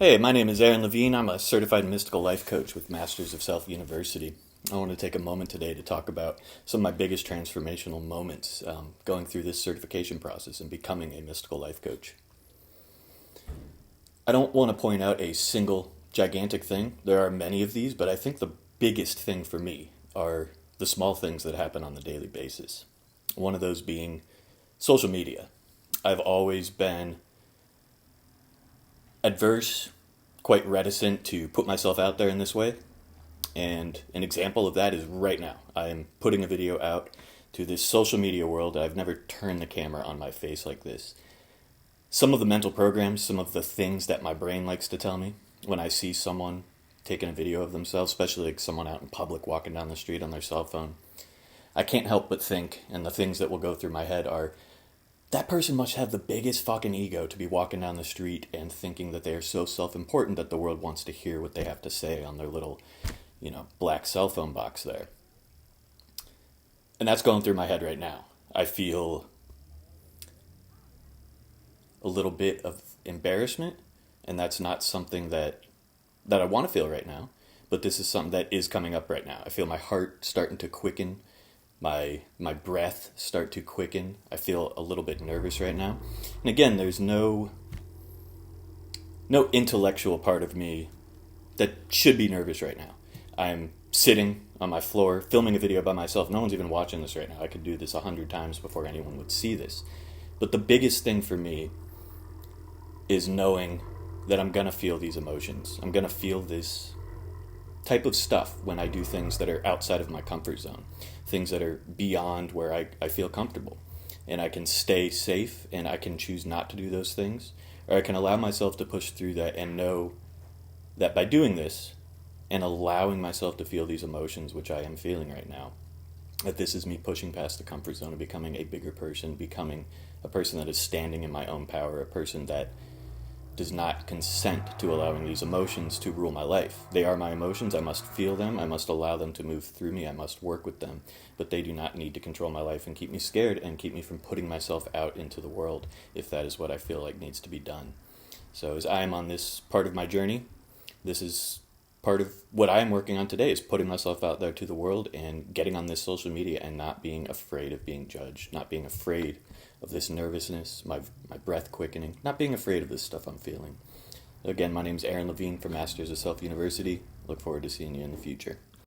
Hey, my name is Aaron Levine. I'm a certified mystical life coach with Masters of Self University. I want to take a moment today to talk about some of my biggest transformational moments going through this certification process and becoming a mystical life coach. I don't want to point out a single gigantic thing. There are many of these, but I think the biggest thing for me are the small things that happen on the daily basis. One of those being social media. I've always been adverse, quite reticent to put myself out there in this way. And an example of that is right now. I am putting a video out to this social media world. I've never turned the camera on my face like this. Some of the mental programs, some of the things that my brain likes to tell me when I see someone taking a video of themselves, especially like someone out in public walking down the street on their cell phone, I can't help but think, and the things that will go through my head are, that person must have the biggest fucking ego to be walking down the street and thinking that they are so self-important that the world wants to hear what they have to say on their little, black cell phone box there. And that's going through my head right now. I feel a little bit of embarrassment, and that's not something that I want to feel right now, but this is something that is coming up right now. I feel my heart starting to quicken, my breath start to quicken. I feel a little bit nervous right now. And again, there's no intellectual part of me that should be nervous right now. I'm sitting on my floor filming a video by myself. No one's even watching this right now. I could do this 100 times before anyone would see this. But the biggest thing for me is knowing that I'm going to feel these emotions. I'm going to feel this type of stuff when I do things that are outside of my comfort zone, things that are beyond where I feel comfortable. And I can stay safe, and I can choose not to do those things, or I can allow myself to push through that and know that by doing this and allowing myself to feel these emotions, which I am feeling right now, that this is me pushing past the comfort zone and becoming a bigger person, becoming a person that is standing in my own power, a person that does not consent to allowing these emotions to rule my life. They are my emotions. I must feel them. I must allow them to move through me. I must work with them. But they do not need to control my life and keep me scared and keep me from putting myself out into the world if that is what I feel like needs to be done. So as I am on this part of my journey, this is part of what I am working on today, is putting myself out there to the world and getting on this social media and not being afraid of being judged, not being afraid of this nervousness, my breath quickening, not being afraid of this stuff I'm feeling. Again, my name is Aaron Levine from Masters of Self University. Look forward to seeing you in the future.